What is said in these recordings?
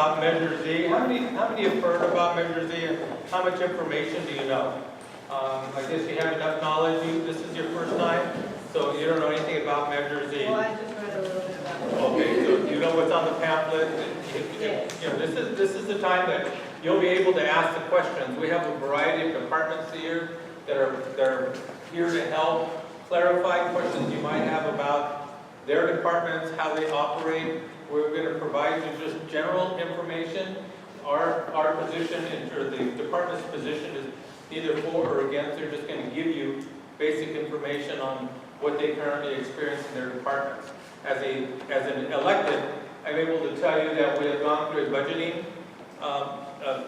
about Measure Z. How many have heard about Measure Z, and how much information do you know? I guess you have enough knowledge. This is your first time, so you don't know anything about Measure Z. Well, I just read a little bit about it. Okay, so you know what's on the pamphlet. Yes. You know, this is the time that you'll be able to ask the questions. We have a variety of departments here that are here to help clarify questions you might have about their departments, how they operate. We're going to provide you just general information. Our position, or the department's position, is neither for or against. They're just going to give you basic information on what they currently experience in their departments. As an elected, I'm able to tell you that we have gone through a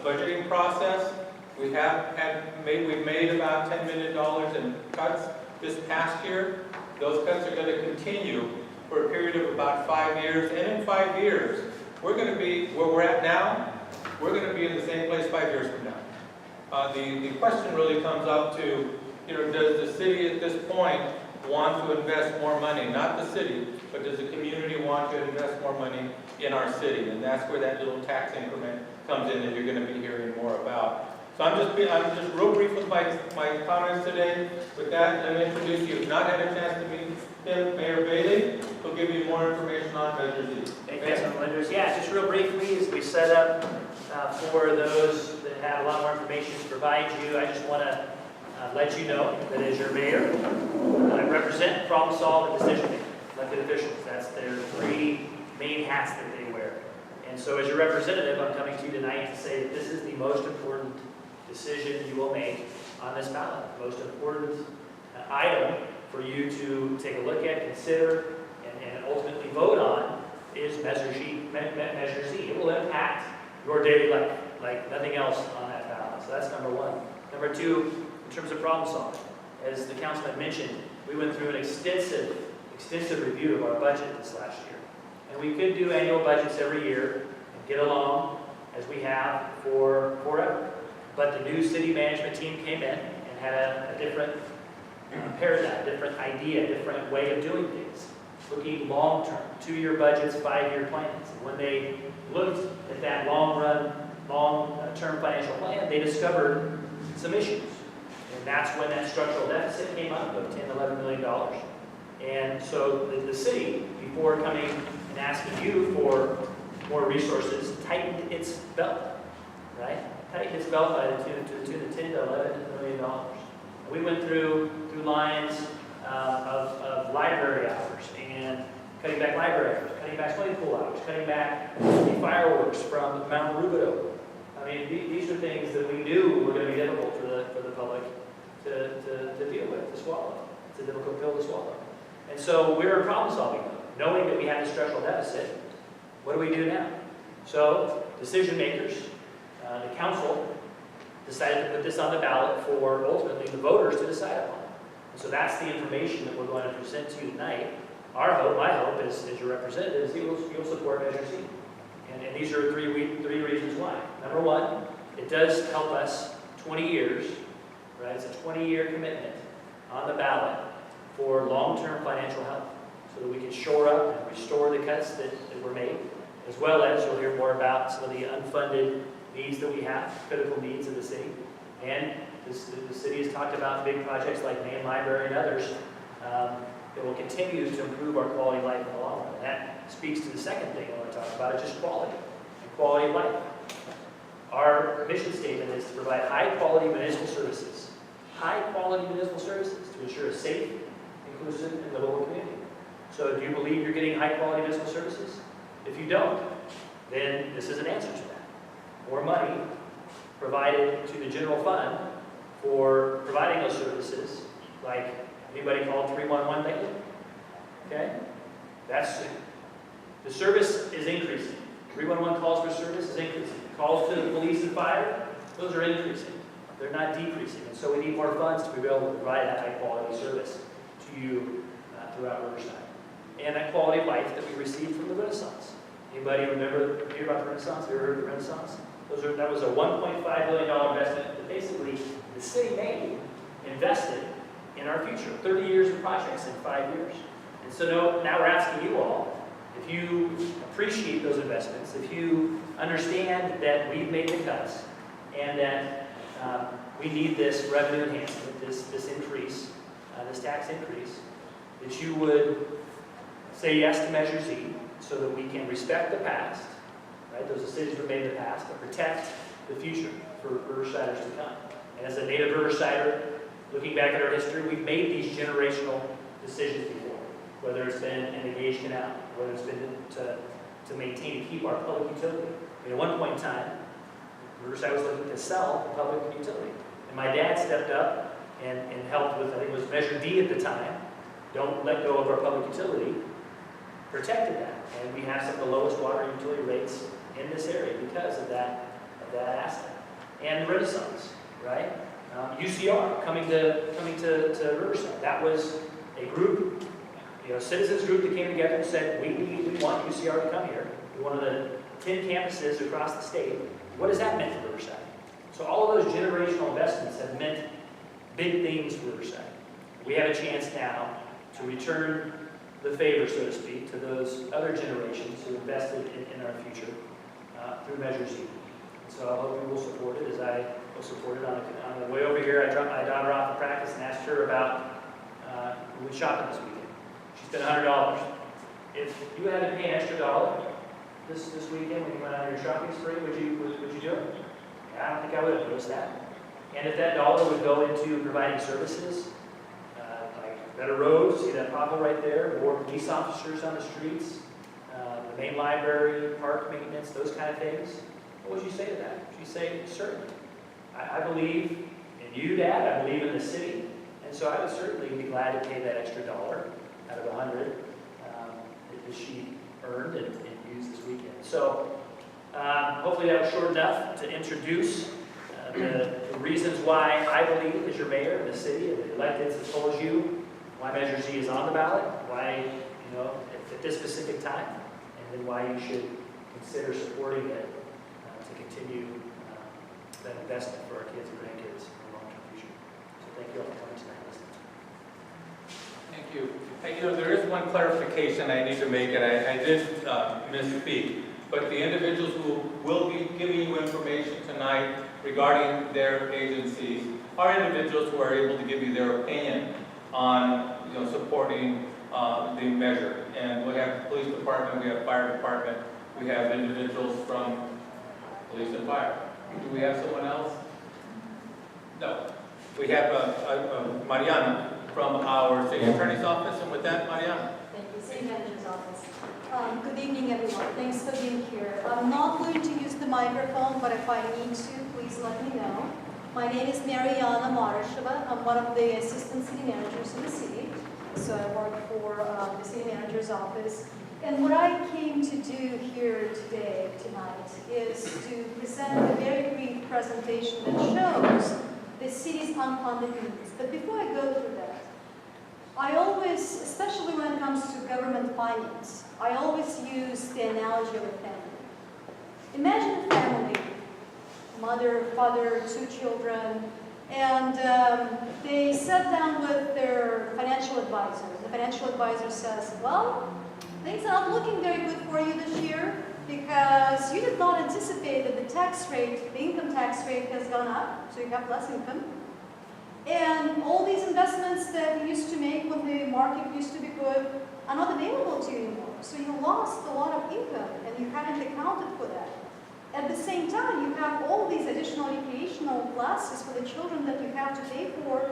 budgeting process. We've made about $10 million in cuts this past year. Those cuts are going to continue for a period of about 5 years. And in 5 years, we're going to be where we're at now. We're going to be in the same place 5 years from now. The question really comes up to, does the city at this point want to invest more money? Not the city, but does the community want to invest more money in our city? And that's where that little tax increment comes in that you're going to be hearing more about. So I'm just real brief with my comments today. With that, let me introduce you. If you've not had a chance to meet him, Mayor Bailey, who'll give you more information on Measure Z. Thank you, Councilman Linders. Yeah, just real briefly, as we set up for those that have a lot more information to provide you, I just want to let you know that as your mayor, I represent, problem solve, and decision making, elected officials. That's their three main hats that they wear. And so as your representative, I'm coming to you tonight to say that this is the most important decision you will make on this ballot. The most important item for you to take a look at, consider, and ultimately vote on is Measure Z. It will impact your daily life like nothing else on that ballot. So that's number one. Number two, in terms of problem solving, as the councilman mentioned, we went through an extensive review of our budget this last year. And we could do annual budgets every year and get along as we have forever. But the new city management team came in and had a different paradigm, different idea, different way of doing things. Looking long-term, 2-year budgets, 5-year plans. And when they looked at that long-term financial plan, they discovered some issues. And that's when that structural deficit came up of $10, $11 million. And so the city, before coming and asking you for more resources, tightened its belt, right? Tightened its belt by the tune of $10 to $11 million. And we went through lines of library hours and cutting back library hours, cutting back swimming pool hours, cutting back the fireworks from Mount Rubidoux. I mean, these are things that we knew were going to be difficult for the public to deal with, to swallow. It's a difficult pill to swallow. And so we're problem solving mode. Knowing that we have a structural deficit, what do we do now? So decision makers, the council, decided to put this on the ballot for ultimately the voters to decide upon. And so that's the information that we're going to present to you tonight. Our hope, my hope, as your representative, is you'll support Measure Z. And these are three reasons why. Number one, it does help us 20 years, right? It's a 20-year commitment on the ballot for long-term financial health so that we can shore up and restore the cuts that were made, as well as you'll hear more about some of the unfunded needs that we have, critical needs of the city. And the city has talked about big projects like main library and others that will continue to improve our quality of life in the long run. And that speaks to the second thing I want to talk about, is just quality and quality of life. Our mission statement is to provide high-quality municipal services. High-quality municipal services to ensure a safe, inclusive, and livable community. So do you believe you're getting high-quality municipal services? If you don't, then this is an answer to that. More money provided to the general fund for providing those services, like anybody called 311 lately? Okay? The service is increasing. 311 calls for service is increasing. Calls to the police and fire, those are increasing. They're not decreasing. And so we need more funds to be able to provide that high-quality service to you throughout Riverside. And that quality of life that we received from the Renaissance. Anybody hear about the Renaissance? Have you ever heard of the Renaissance? That was a $1.5 billion investment that basically the city made, invested in our future. 30 years of projects in 5 years. And so now we're asking you all, if you appreciate those investments, if you understand that we've made the cuts and that we need this revenue enhancement, this increase, this tax increase, that you would say yes to Measure Z so that we can respect the past, right? Those decisions were made in the past, but protect the future for Riversiders to come. And as a native Riversider, looking back at our history, we've made these generational decisions before, whether it's been an engaged canal, whether it's been to maintain and keep our public utility. I mean, at one point in time, Riverside was looking to sell the public utility. And my dad stepped up and helped with, I think it was Measure D at the time, don't let go of our public utility, protected that. And we have some of the lowest water utility rates in this area because of that asset. And the Renaissance, right? UCR coming to Riverside. That was a group, citizens group that came together and said, we want UCR to come here. We're one of the 10 campuses across the state. What has that meant for Riverside? So all of those generational investments have meant big things for Riverside. We have a chance now to return the favor, so to speak, to those other generations who invested in our future through Measure Z. So I hope you will support it, as I will support it. On the way over here, I dropped my daughter off at practice and asked her about who was shopping this weekend. She spent $100. If you had to pay an extra $1 this weekend when you went on your shopping spree, would you do it? I don't think I would have noticed that. And if that $1 would go into providing services, like better roads, see that pothole right there, more police officers on the streets, the main library, park maintenance, those kind of things, what would you say to that? Would you say, certainly. I believe in you, Dad. I believe in the city. And so I would certainly be glad to pay that extra $1 out of the 100 that she earned and used this weekend. So hopefully that was short enough to introduce the reasons why I believe, as your mayor of the city, and the electeds have told you why Measure Z is on the ballot, why, at this specific time, and then why you should consider supporting it to continue that investment for our kids and grandkids in the long-term future. So thank you all for coming tonight. Thank you. Hey, there is one clarification I need to make, and I did misspeak. But the individuals who will be giving you information tonight regarding their agencies are individuals who are able to give you their opinion on supporting the measure. And we have the police department, we have fire department, we have individuals from police and fire. Do we have someone else? No. We have Mariana from our city attorney's office, and with that, Mariana. Thank you. City manager's office. Good evening, everyone. Thanks for being here. I'm not going to use the microphone, but if I need to, please let me know. My name is Mariana Marasheva. I'm one of the assistant city managers in the city. So I work for the city manager's office. And what I came to do here tonight, is to present a very brief presentation that shows the city's unfunded needs. But before I go through that, I always, especially when it comes to government finance, I always use the analogy of a family. Imagine a family, mother, father, 2 children, and they sat down with their financial advisor. The financial advisor says, well, things are not looking very good for you this year because you did not anticipate that the tax rate, the income tax rate has gone up, so you have less income. And all these investments that you used to make when the market used to be good are not available to you anymore. So you lost a lot of income and you haven't accounted for that. At the same time, you have all these additional recreational classes for the children that you have to pay for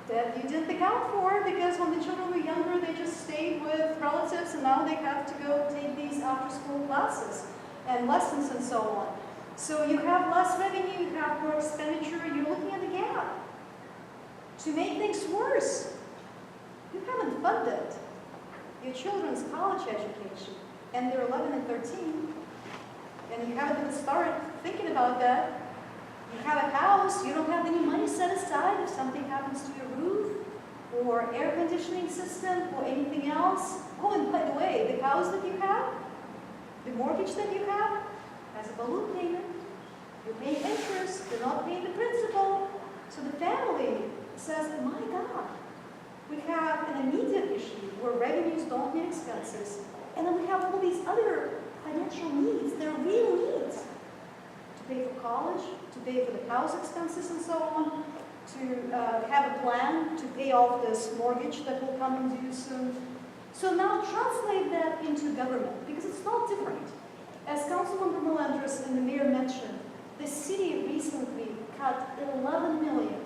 that you didn't account for because when the children were younger, they just stayed with relatives and now they have to go take these after-school classes and lessons and so on. So you have less revenue, you have more expenditure, you're looking at the gap. To make things worse, you haven't funded your children's college education, and they're 11 and 13, and you haven't even started thinking about that. You have a house, you don't have any money set aside if something happens to your roof, or air conditioning system, or anything else. Oh, and by the way, the house that you have, the mortgage that you have, has a balloon payment. You're paying interest, you're not paying the principal. So the family says, my God, we have an immediate issue where revenues don't meet expenses, and then we have all these other financial needs. They're real needs. pay for the house expenses and so on, to have a plan to pay off this mortgage that will come in due soon. So now translate that into government, because it's not different. As Councilmember Melendres and the mayor mentioned, the city recently cut 11 million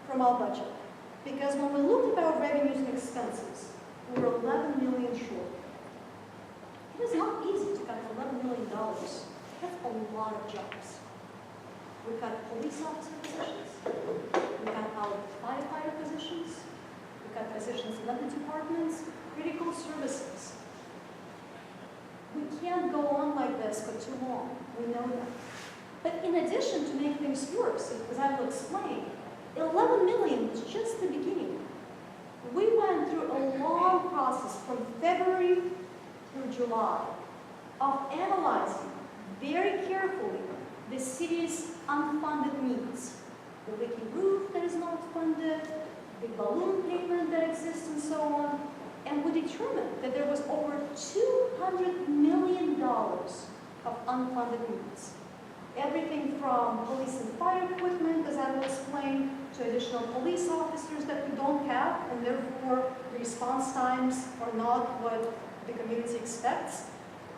from our budget. Because when we looked at our revenues and expenses, we were 11 million short. It is not easy to cut $11 million. That's a lot of jobs. We cut police officer positions. We cut our firefighter positions. We cut positions in other departments, critical services. We can't go on like this for too long. We know that. But in addition, to make things worse, as I will explain, 11 million was just the beginning. We went through a long process from February through July of analyzing very carefully the city's unfunded needs. The leaky roof that is not funded, the balloon payment that exists, and so on. And we determined that there was over $200 million of unfunded needs. Everything from police and fire equipment, as I will explain, to additional police officers that we don't have, and therefore the response times are not what the community expects.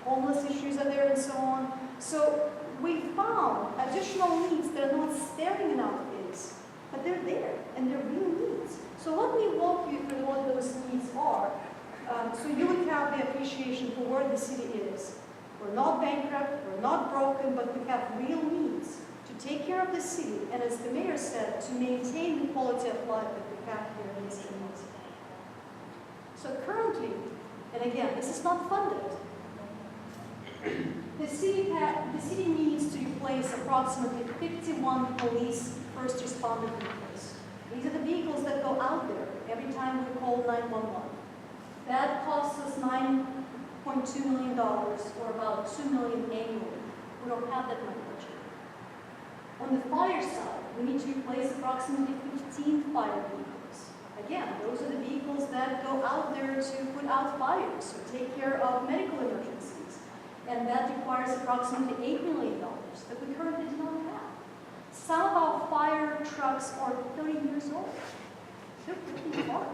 Homeless issues are there and so on. So we found additional needs that are not staring in our face, but they're there, and they're real needs. So let me walk you through what those needs are, so you would have the appreciation for where the city is. We're not bankrupt, we're not broken, but we have real needs to take care of the city, and as the mayor said, to maintain the quality of life that we have here in this community. So currently, and again, this is not funded, the city needs to replace approximately 51 police first responder vehicles. These are the vehicles that go out there every time we call 911. That costs us $9.2 million, or about $2 million annually. We don't have that money budget. On the fire side, we need to replace approximately 15 fire vehicles. Again, those are the vehicles that go out there to put out fires or take care of medical emergencies. And that requires approximately $8 million that we currently do not have. Some of our fire trucks are 30 years old. They're pretty hard.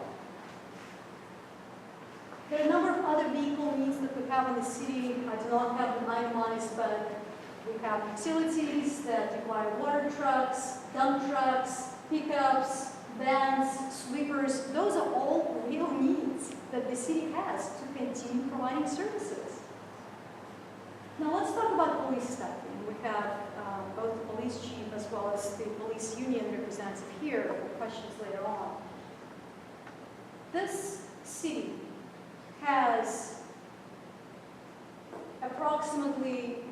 There are a number of other vehicle needs that we have in the city. I do not have them itemized, but we have utilities that require water trucks, dump trucks, pickups, vans, sweepers. Those are all real needs that the city has to continue providing services. Now let's talk about police staffing. We have both the police chief as well as the police union representative here for questions later on. This city has approximately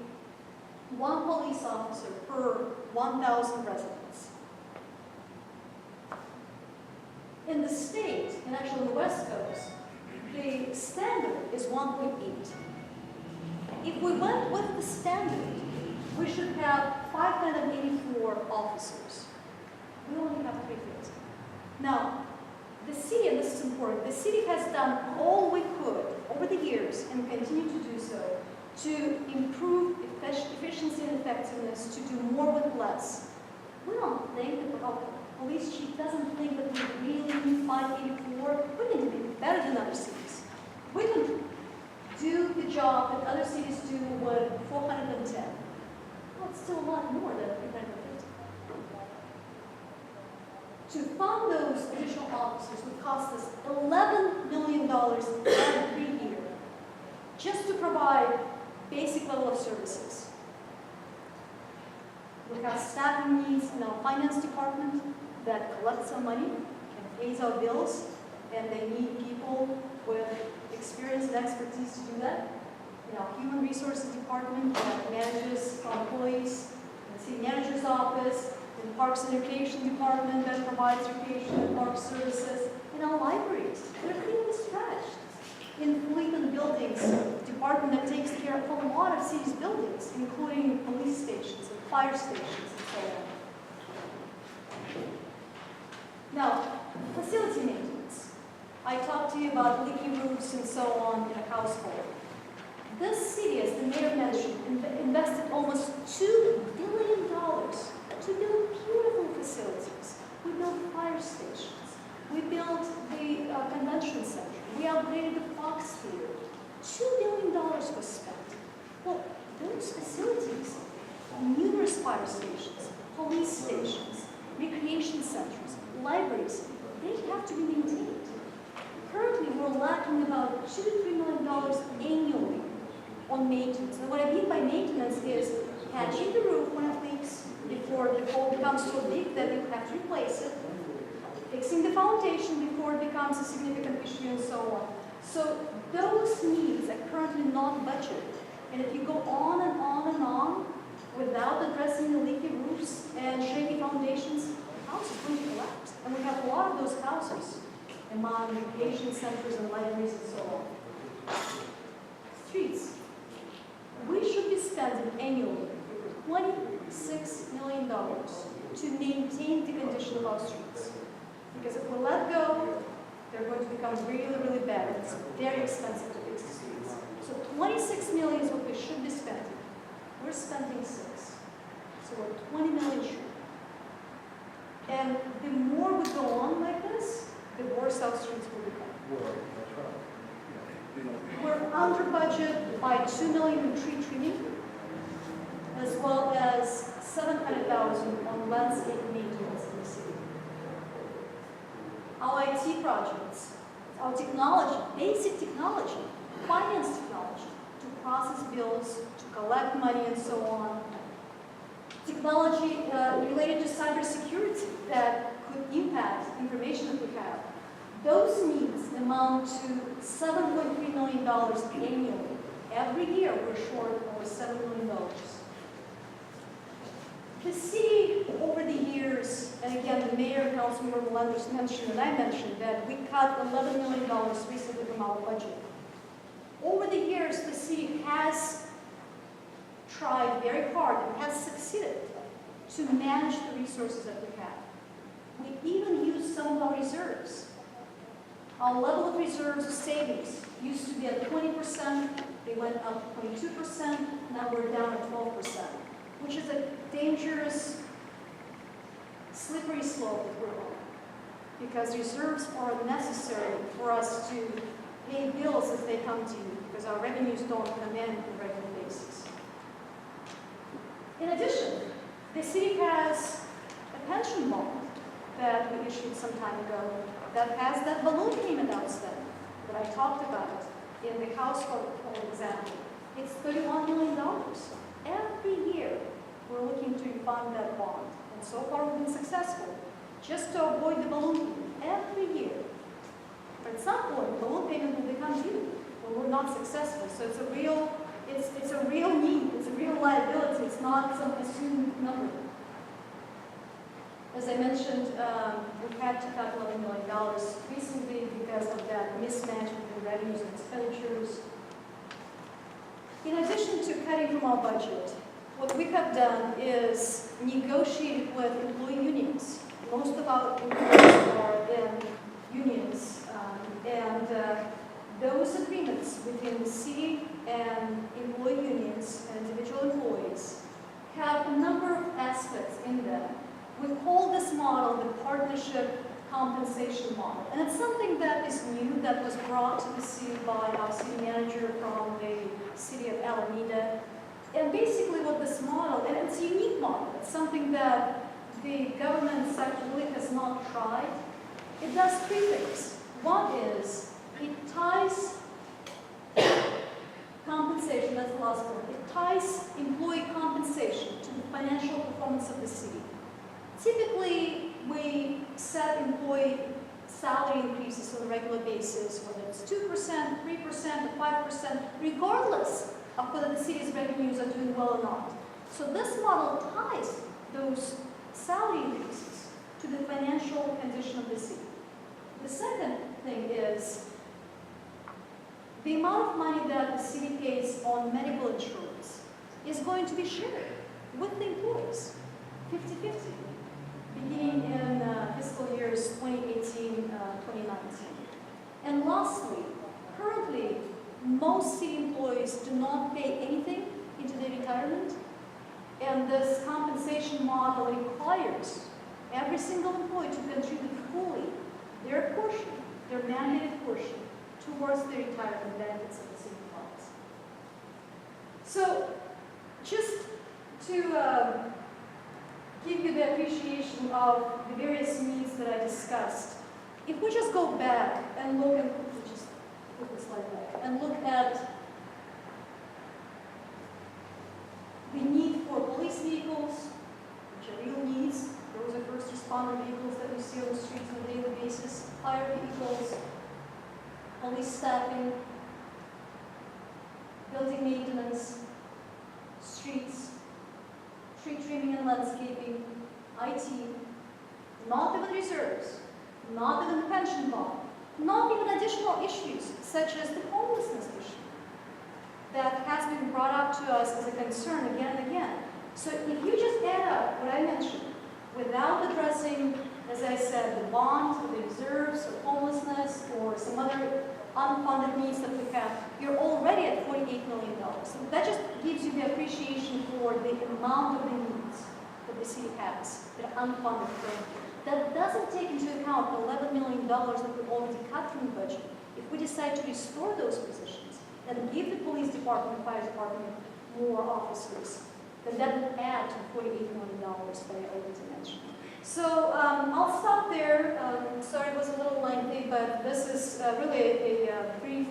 one police officer per 1,000 residents. In the state, and actually on the West Coast, the standard is 1.8. If we went with the standard, we should have 584 officers. We only have 350. Now, the city, and this is important, the city has done all we could over the years and continue to do so to improve efficiency and effectiveness, to do more with less. We don't think that our police chief doesn't think that we really need 584. We need to be better than other cities. We can do the job that other cities do with 410. Well, it's still a lot more than 350. To fund those additional officers would cost us $11 million every year just to provide basic level of services. We have staffing needs in our finance department that collect some money and pays our bills, and they need people with experience and expertise to do that. In our human resources department that manages our employees, in the city manager's office, in the Parks and Recreation Department that provides recreation and park services, in our libraries. They're cleanly stretched. In fleet and buildings department that takes care of a lot of city's buildings, including police stations and fire stations and so on. Now, facility maintenance. I talked to you about leaky roofs and so on in a household. This city, as the mayor mentioned, invested almost $2 billion remodeled the convention center. We upgraded the Fox Theater. $2 billion was spent. Well, those facilities, numerous fire stations, police stations, recreation centers, libraries, they have to be maintained. Currently, we're lacking about $2 to $3 million annually on maintenance. And what I mean by maintenance is patching the roof when it leaks before the hole becomes so big that you have to replace it, fixing the foundation before it becomes a significant issue, and so on. So those needs are currently not budgeted. And if you go on and on and on without addressing the leaky roofs and shaky foundations, the house is going to collapse. And we have a lot of those houses among recreation centers and libraries and so on. Streets. We should be spending annually $26 million to maintain the condition of our streets. Because if we let go, they're going to become really, really bad. It's very expensive to fix the streets. So 26 million is what we should be spending. We're spending 6. So we're 20 million short. And the more we go on like this, the worse our streets will become. We're under budget by $2 million in tree trimming, as well as $700,000 on landscape maintenance in the city. Our IT projects, our technology, basic technology, finance technology, to process bills, to collect money, and so on. Technology related to cybersecurity that could impact information that we have. Those needs amount to $7.3 million annually. Every year we're short over $7 million. The city, over the years, and again, the mayor, Councilmember Melendez mentioned, and I mentioned, that we cut $11 million recently from our budget. Over the years, the city has tried very hard and has succeeded to manage the resources that we have. We even used some of our reserves. Our level of reserves of savings used to be at 20%, they went up to 22%, now we're down at 12%, which is a dangerous, slippery slope that we're on. Because reserves are necessary for us to pay bills as they come to you, because our revenues don't come in on a regular basis. In addition, the city has a pension bond that we issued some time ago that has that balloon payment outstanding that I talked about in the household example. It's $31 million. Every year, we're looking to refund that bond. And so far, we've been successful, just to avoid the balloon payment every year. But at some point, the balloon payment will become due, when we're not successful. So it's a real need, it's a real liability, it's not some assumed number. As I mentioned, we had to cut $11 million recently because of that mismatch between revenues and expenditures. In addition to cutting from our budget, what we have done is negotiated with employee unions. Most of our employees are in unions, and those agreements between the city and employee unions and individual employees have a number of aspects in them. We call this model the partnership compensation model. And it's something that is new, that was brought to the city by our city manager from the city of Alameda. And basically what this model, and it's a unique model, it's something that the government sector really has not tried. It does 3 things. One is, it ties compensation, that's the last one, it ties employee compensation to the financial performance of the city. Typically, we set employee salary increases on a regular basis, whether it's 2%, 3%, or 5%, regardless of whether the city's revenues are doing well or not. So this model ties those salary increases to the financial condition of the city. The second thing is the amount of money that the city pays on medical insurance is going to be shared with the employees, 50-50. Beginning in fiscal years 2018-2019. And lastly, currently, most city employees do not pay anything into their retirement, and this compensation model requires every single employee to contribute fully their portion, their mandated portion, towards the retirement benefits of the city funds. So, just to give you the appreciation of the various needs that I discussed, if we just go back and look at, just put the slide back, and look at the need for police vehicles, which are real needs. Those are first responder vehicles that we see on the streets on a daily basis, fire vehicles, police staffing, building maintenance, streets, tree trimming and landscaping, IT, not even reserves, not even the pension bond, not even additional issues such as the homelessness issue that has been brought up to us as a concern again and again. So if you just add up what I mentioned, without addressing, as I said, the bond, or the reserves, or homelessness, or some other unfunded needs that we have, you're already at $48 million. So that just gives you the appreciation for the amount of the needs that the city has that are unfunded currently. That doesn't take into account $11 million that we already cut from the budget. If we decide to restore those positions and give the police department, fire department more officers, then that would add to $48 million that I already mentioned. So I'll stop there. Sorry it was a little lengthy, but this is really a brief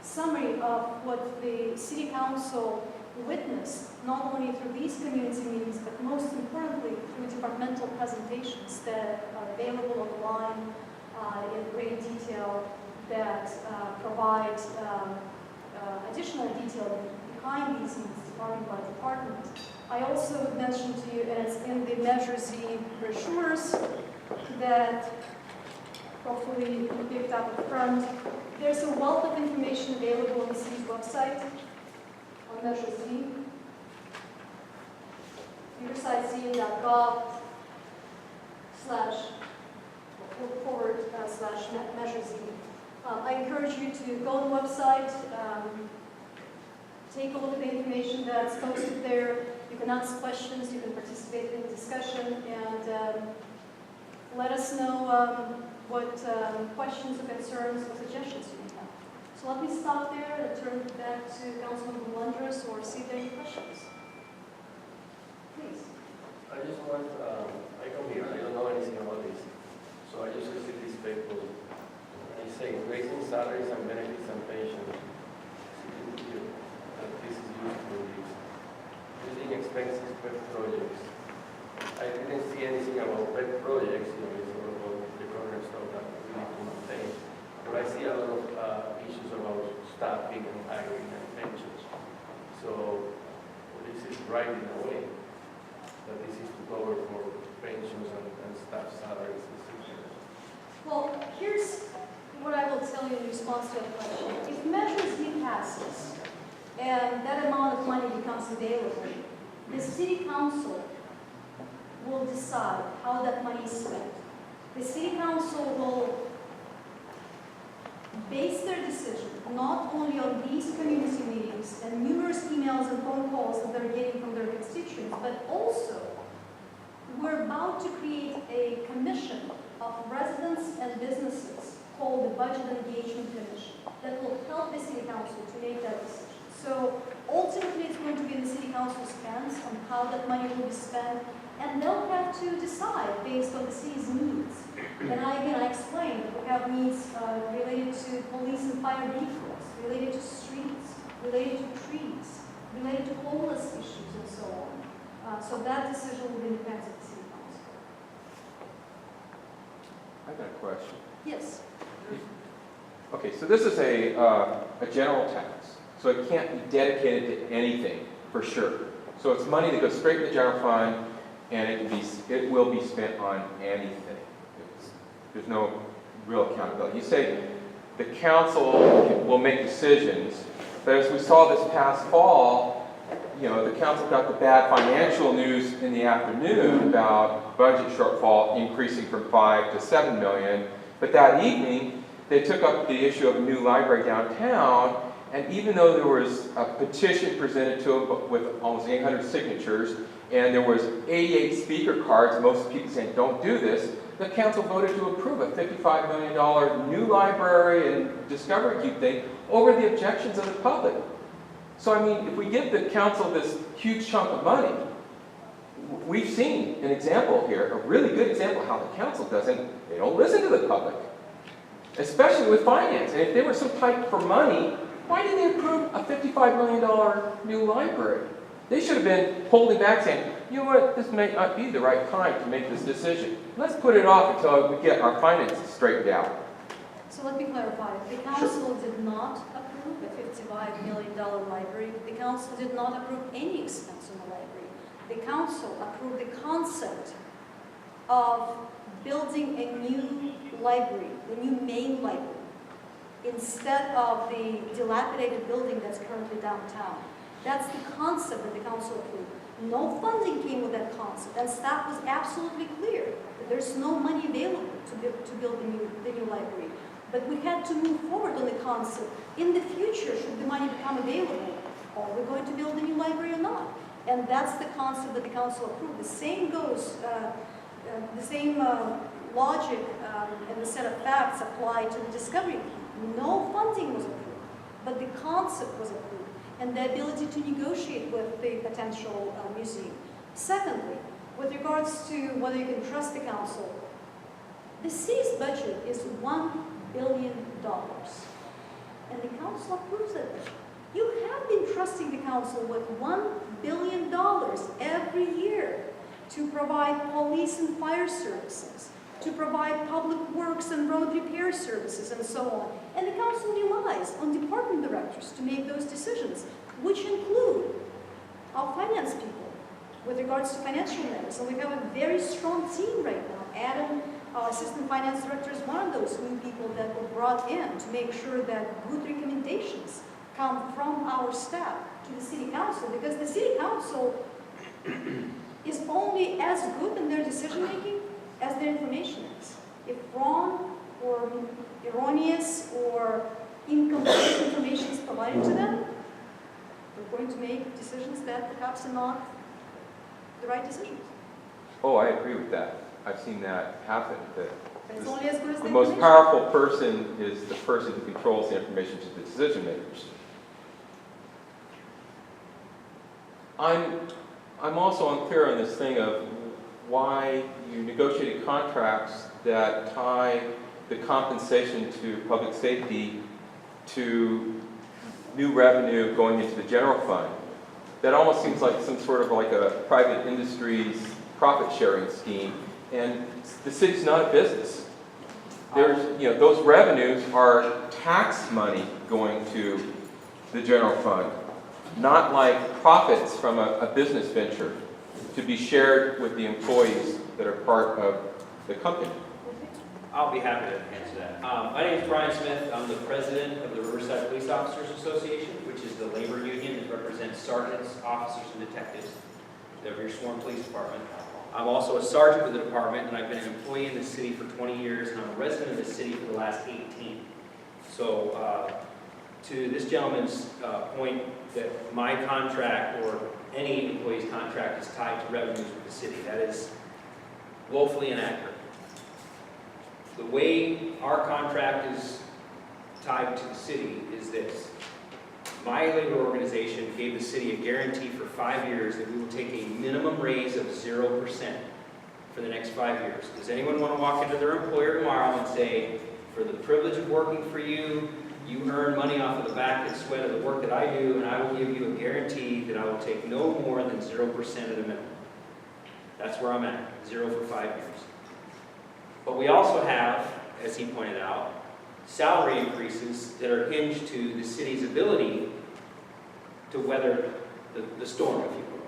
summary of what the City Council witnessed, not only through these community meetings, but most importantly through departmental presentations that are available online in great detail that provide additional detail behind these needs, department by department. I also would mention to you, and it's in the Measure Z brochures that hopefully you picked up at front, there's a wealth of information available on the city's website on Measure Z, riverside.gov//Measure Z. I encourage you to go on the website, take a look at the information that's posted there. You can ask questions, you can participate in the discussion, and let us know what questions or concerns or suggestions you may have. So let me stop there and turn it back to Councilman Melendres or see if there are any questions. Please. I just want, I come here, I don't know anything about this, so I just received this paper. And it's saying raising salaries and benefits and pensions. That this is used for this. Using expenses per projects. I didn't see anything about pet projects, it's all about the current stuff that we need to maintain. But I see a lot of issues about staffing and hiring and pensions. So this is right in a way that this is to cover for pensions and staff salaries and stuff. Well, here's what I will tell you in response to that question. If Measure Z passes and that amount of money becomes available, the City Council will decide how that money is spent. The City Council will base their decision not only on these community meetings and numerous emails and phone calls that they're getting from their constituents, but also we're about to create a commission of residents and businesses called the Budget Engagement Commission that will help the City Council to make that decision. So ultimately it's going to be in the City Council's hands on how that money will be spent, and they'll have to decide based on the city's needs. And again, I explained that we have needs related to police and fire vehicles, related to streets, related to trees, related to homeless issues, and so on. So that decision will be in the hands of the City Council. I got a question. Yes. Okay, so this is a general tax, so it can't be dedicated to anything, for sure. So it's money that goes straight to the general fund, and it will be spent on anything. There's no real accountability. You say the council will make decisions, but as we saw this past fall, the council got the bad financial news in the afternoon about budget shortfall increasing from 5 to 7 million. But that evening, they took up the issue of a new library downtown, And even though there was a petition presented to them with almost 800 signatures, and there was 88 speaker cards, most people saying, don't do this, the council voted to approve a $55 million new library and Discovery Cube thing over the objections of the public. So I mean, if we give the council this huge chunk of money, we've seen an example here, a really good example of how the council doesn't, they don't listen to the public, especially with finance. And if they were so tight for money, why did they approve a $55 million new library? They should have been holding back saying, you know what, this may not be the right time to make this decision. Let's put it off until we get our finances straightened out. So let me clarify. The council did not approve a $55 million library. The council did not approve any expense on the library. The council approved the concept of building a new library, the new main library, instead of the dilapidated building that's currently downtown. That's the concept that the council approved. No funding came with that concept, and staff was absolutely clear that there's no money available to build the new library. But we had to move forward on the concept. In the future, should the money become available, are we going to build a new library or not? And that's the concept that the council approved. The same goes, the same logic and the set of facts apply to the Discovery Cube. No funding was approved, but the concept was approved, and the ability to negotiate with the potential museum. Secondly, with regards to whether you can trust the council, the city's budget is $1 billion, and the council approves that budget. You have been trusting the council with $1 billion every year to provide police and fire services, to provide public works and road repair services, and so on. And the council relies on department directors to make those decisions, which include our finance people with regards to financial matters. And we have a very strong team right now. Adam, our assistant finance director, is one of those new people that were brought in to make sure that good recommendations come from our staff to the city council, because the city council is only as good in their decision making as their information is. If wrong or erroneous or incomplete information is provided to them, they're going to make decisions that perhaps are not the right decisions. Oh, I agree with that. I've seen that happen. That But it's only as good as the most powerful person is the person who controls the information to the decision makers. I'm also unclear on this thing of why you negotiated contracts that tie the compensation to public safety to new revenue going into the general fund. That almost seems like some sort of like a private industry's profit sharing scheme, and the city's not a business. There's, you know, those revenues are tax money going to the general fund, not like profits from a business venture to be shared with the employees that are part of the company. I'll be happy to answer that. My name is Brian Smith. I'm the president of the Riverside Police Officers Association, which is the labor union that represents sergeants, officers, and detectives of your sworn police department. I'm also a sergeant with the department, and I've been an employee in the city for 20 years, and I'm a resident of the city for the last 18. So to this gentleman's point that my contract or any employee's contract is tied to revenues with the city, that is woefully inaccurate. The way our contract is tied to the city is this. My labor organization gave the city a guarantee for 5 years that we will take a minimum raise of 0% for the next 5 years. Does anyone want to walk into their employer tomorrow and say, for the privilege of working for you, you earn money off of the back and sweat of the work that I do, and I will give you a guarantee that I will take no more than 0% at a minimum. That's where I'm at, 0 for 5 years. But we also have, as he pointed out, salary increases that are hinged to the city's ability to weather the storm, if you will.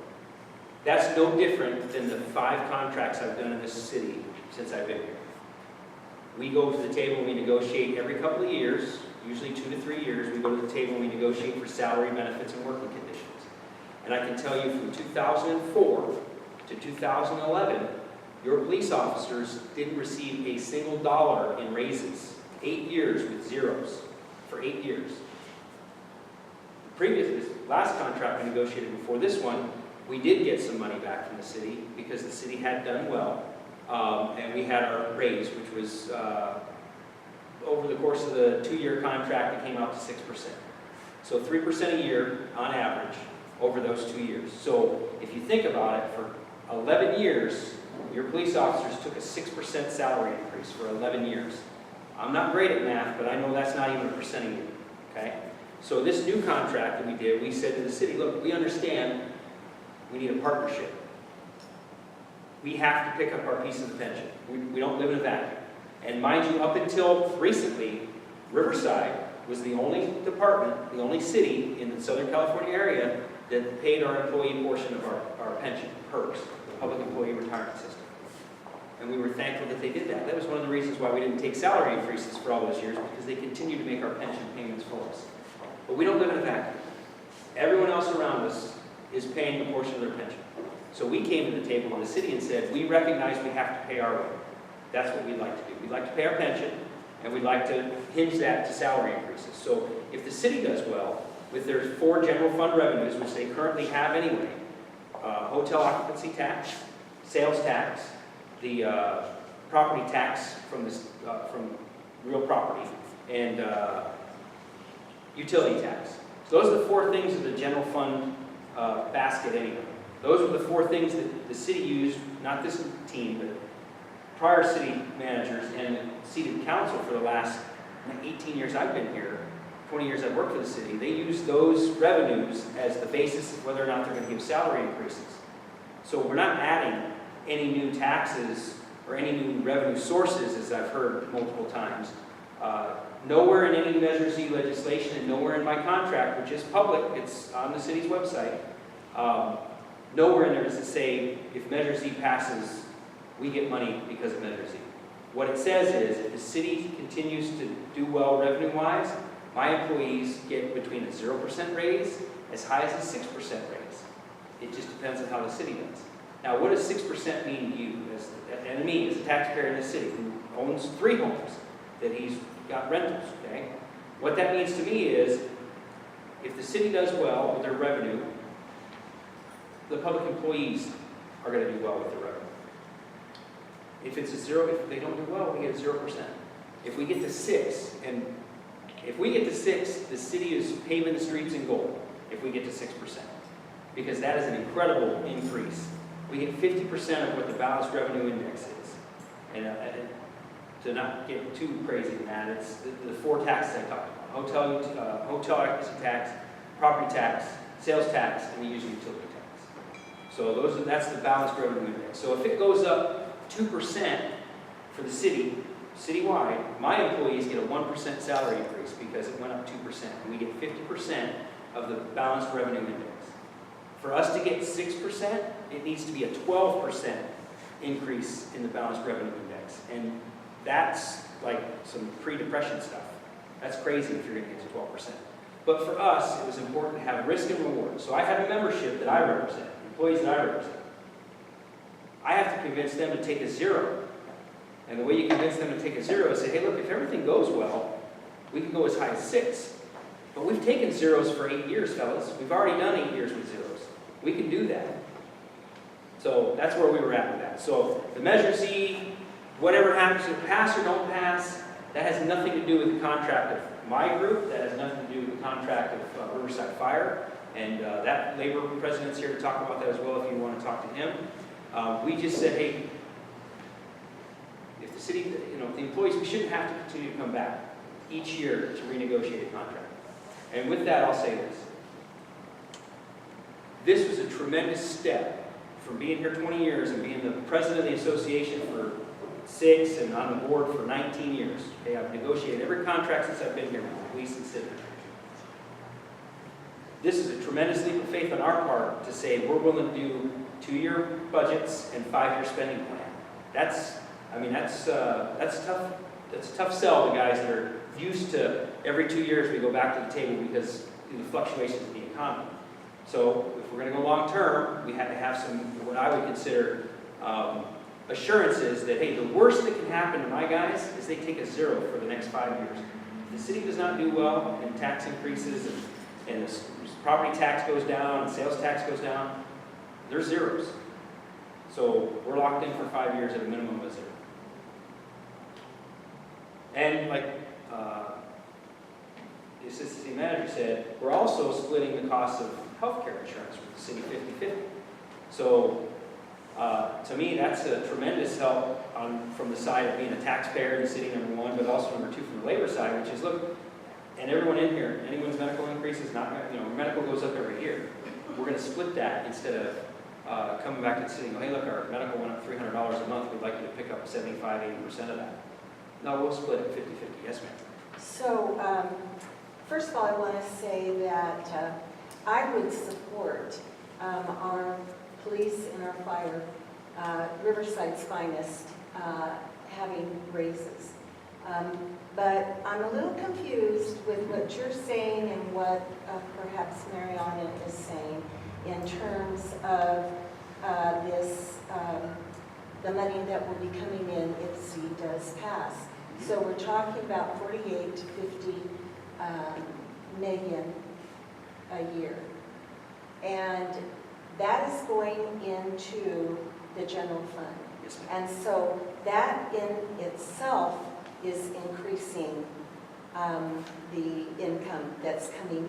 That's no different than the 5 contracts I've done in this city since I've been here. We go to the table and we negotiate every couple of years, usually 2 to 3 years, we go to the table and we negotiate for salary, benefits, and working conditions. And I can tell you from 2004 to 2011, your police officers didn't receive a single dollar in raises. 8 years with zeros for 8 years. this last contract we negotiated before this one, we did get some money back from the city because the city had done well. And we had our raise, which was over the course of the 2-year contract, it came out to 6%. So 3% a year on average over those 2 years. So if you think about it, for 11 years, your police officers took a 6% salary increase for 11 years. I'm not great at math, but I know that's not even a percent a year, okay? So this new contract that we did, we said to the city, look, we understand we need a partnership. We have to pick up our piece of the pension. We don't live in a vacuum. And mind you, up until recently, Riverside was the only department, the only city in the Southern California area that paid our employee portion of our pension, perks, the public employee retirement system. And we were thankful that they did that. That was one of the reasons why we didn't take salary increases for all those years, because they continue to make our pension payments for us. But we don't live in a vacuum. Everyone else around us is paying a portion of their pension. So we came to the table in the city and said, we recognize we have to pay our way. That's what we'd like to do. We'd like to pay our pension, and we'd like to hinge that to salary increases. So if the city does well with their 4 general fund revenues, which they currently have anyway, hotel occupancy tax, sales tax, the property tax from real property, and utility tax. So those are the 4 things in the general fund basket anyway. Those are the 4 things that the city used, not this team, but prior city managers and seated council for the last 18 years I've been here, 20 years I've worked for the city. They use those revenues as the basis of whether or not they're going to give salary increases. So we're not adding any new taxes or any new revenue sources, as I've heard multiple times. Nowhere in any Measure Z legislation and nowhere in my contract, which is public, it's on the city's website, nowhere in there does it say if Measure Z passes, we get money because of Measure Z. What it says is if the city continues to do well revenue-wise, my employees get between a 0% raise as high as a 6% raise. It just depends on how the city does. Now, what does 6% mean to you and me as a taxpayer in the city who owns 3 homes that he's got rentals, okay? What that means to me is if the city does well with their revenue, the public employees are going to do well with their revenue. If it's a 0, if they don't do well, we get 0%. If we get to 6, and if we get to 6, the city is paving the streets in gold if we get to 6%. Because that is an incredible increase. We get 50% of what the balanced revenue index is. And to not get too crazy in that, it's the 4 taxes I talked about. Hotel occupancy tax, property tax, sales tax, and we use utility tax. So that's the balanced revenue index. So if it goes up 2% for the city, citywide, my employees get a 1% salary increase because it went up 2%. And we get 50% of the balanced revenue index. For us to get 6%, it needs to be a 12% increase in the balanced revenue index. And that's like some pre-depression stuff. That's crazy if you're going to get to 12%. But for us, it was important to have risk and reward. So I have a membership that I represent, employees that I represent. I have to convince them to take a 0. And the way you convince them to take a 0 is say, hey, look, if everything goes well, we can go as high as 6. But we've taken 0s for 8 years, fellas. We've already done 8 years with 0s. We can do that. So that's where we were at with that. So the Measure Z, whatever happens, to pass or don't pass, that has nothing to do with the contract of my group. That has nothing to do with the contract of Riverside Fire. And that labor president's here to talk about that as well if you want to talk to him. We just said, hey, if the city, the employees, we shouldn't have to continue to come back each year to renegotiate a contract. And with that, I'll say this. This was a tremendous step from being here 20 years and being the president of the association for 6 and on the board for 19 years. Okay, I've negotiated every contract since I've been here with the police and city. This is a tremendous leap of faith on our part to say we're willing to do 2-year budgets and 5-year spending plan. That's tough. That's a tough sell to guys that are used to every 2 years we go back to the table because of the fluctuations in the economy. So if we're going to go long term, we have to have some what I would consider assurances that, hey, the worst that can happen to my guys is they take a 0 for the next 5 years. If the city does not do well in tax increases and the property tax goes down, and sales tax goes down, they're zeros. So we're locked in for 5 years at a minimum of 0. And like the assistant city manager said, we're also splitting the cost of healthcare insurance with the city 50-50. So to me, that's a tremendous help from the side of being a taxpayer in the city, number one, but also number two from the labor side, which is, look, and everyone in here, anyone's medical increase is not, medical goes up every year. We're going to split that instead of coming back to the city and go, hey, look, our medical went up $300 a month. We'd like you to pick up 75, 80% of that. No, we'll split it 50-50. Yes, ma'am. So, first of all, I want to say that I would support our police and our fire, Riverside's finest, having raises. But I'm a little confused with what you're saying and what perhaps Mariana is saying in terms of the money that will be coming in if C does pass. So we're talking about 48 to 50 million a year. And that is going into the general fund. Yes, ma'am. And so that in itself is increasing the income that's coming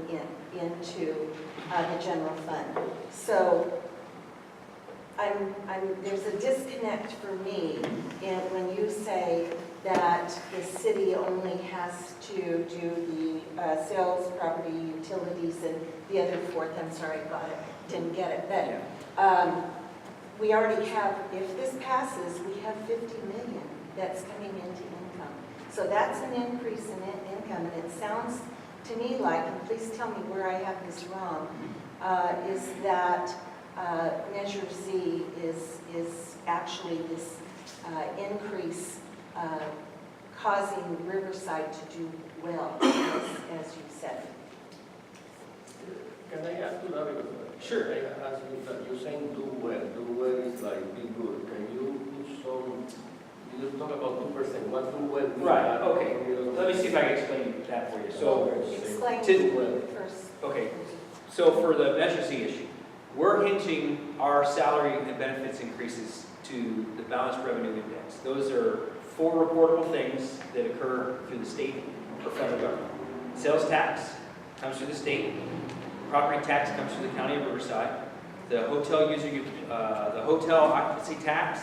into the general fund. So there's a disconnect for me when you say that the city only has to do the sales, property, utilities, and the other fourth, I'm sorry, didn't get it. But we already have, if this passes, we have 50 million that's coming into income. So that's an increase in income, and it sounds to me like, and please tell me where I have this wrong, is that Measure Z is actually this increase causing Riverside to do well, as you said. Can I ask you that? Because Sure. I ask you that you're saying do well. Do well is like be good. Can you put some, you talk about 2%. What do well mean? Right, okay. Let me see if I can explain that for you. So, Explain to- first. okay. So for the Measure Z issue, we're hinging our salary and benefits increases to the balanced revenue index. Those are 4 reportable things that occur through the state or federal government. Sales tax comes through the state. Property tax comes through the county of Riverside. The hotel occupancy tax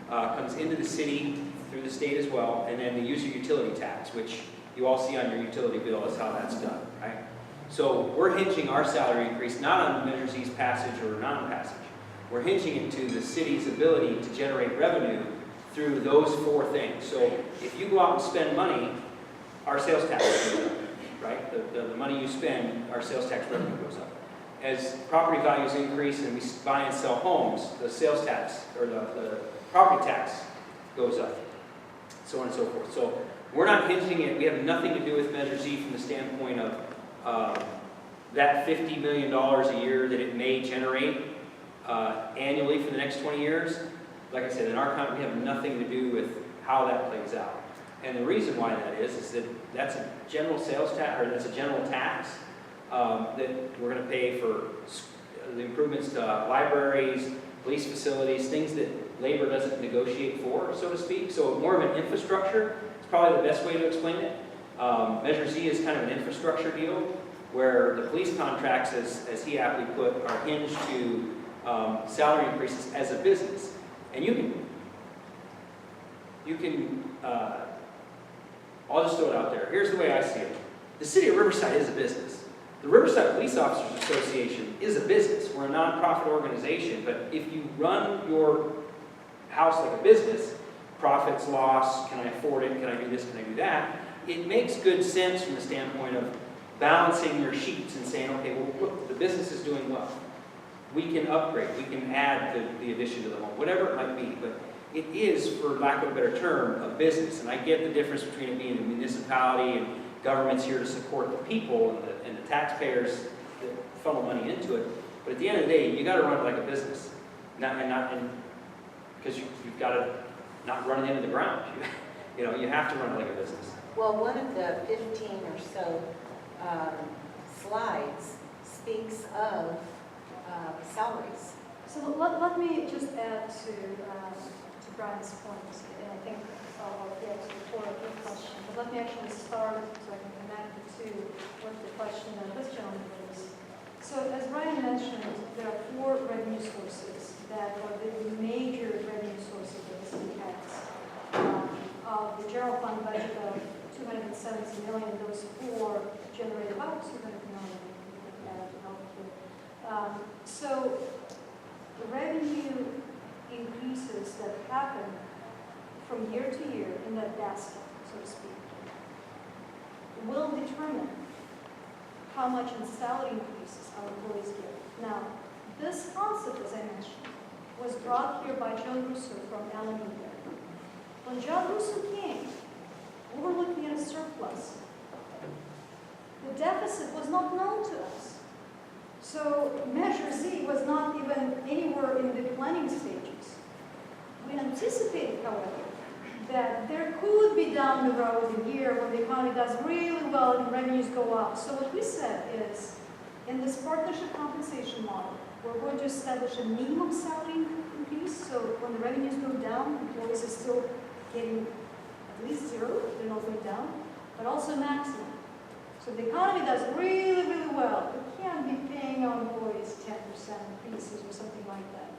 comes into the city through the state as well, and then the user utility tax, which you all see on your utility bill, is how that's done, right? So we're hinging our salary increase not on Measure Z's passage or non-passage. We're hinging it to the city's ability to generate revenue through those 4 things. So if you go out and spend money, our sales tax goes up, right? The money you spend, our sales tax revenue goes up. As property values increase and we buy and sell homes, the sales tax, or the property tax goes up, so on and so forth. So we're not hinging it, we have nothing to do with Measure Z from the standpoint of that $50 million a year that it may generate annually for the next 20 years. Like I said, in our company, we have nothing to do with how that plays out. And the reason why that is that that's a general sales tax, or that's a general tax that we're going to pay for the improvements to libraries, police facilities, things that labor doesn't negotiate for, so to speak. So more of an infrastructure is probably the best way to explain it. Measure Z is kind of an infrastructure deal where the police contracts, as he aptly put, are hinged to salary increases as a business. And you can I'll just throw it out there. Here's the way I see it. The city of Riverside is a business. The Riverside Police Officers Association is a business. We're a nonprofit organization, but if you run your house like a business, profits, loss, can I afford it, can I do this, can I do that, it makes good sense from the standpoint of balancing your sheets and saying, okay, well, look, the business is doing well. We can upgrade, we can add the addition to the home, whatever it might be, but it is, for lack of a better term, a business. And I get the difference between it being a municipality and government's here to support the people and the taxpayers that funnel money into it. But at the end of the day, you got to run it like a business, because you've got to not run it into the ground. You have to run it like a business. Well, one of the 15 or so slides speaks of salaries. So let me just add to Brian's point, and I think I'll get to the core of your question. But let me actually start so I can connect the two with the question that this gentleman raised. So as Brian mentioned, there are 4 revenue sources that are the major revenue sources that the city has. Of the general fund budget of $270 million, those 4 generate about $200 million. So the revenue increases that happen from year to year in that basket, so to speak, will determine how much in salary increases our employees get. Now, this concept, as I mentioned, was brought here by John Russo from Alameda. When John Russo came, we were looking at a surplus. The deficit was not known to us. So Measure Z was not even anywhere in the planning stages. We anticipated, however, that there could be down the road a year when the economy does really well and revenues go up. So what we said is, in this partnership compensation model, we're going to establish a minimum salary increase. So when the revenues go down, employees are still getting at least 0, they're not going down, but also maximum. So if the economy does really, really well, we can't be paying our employees 10% increases or something like that.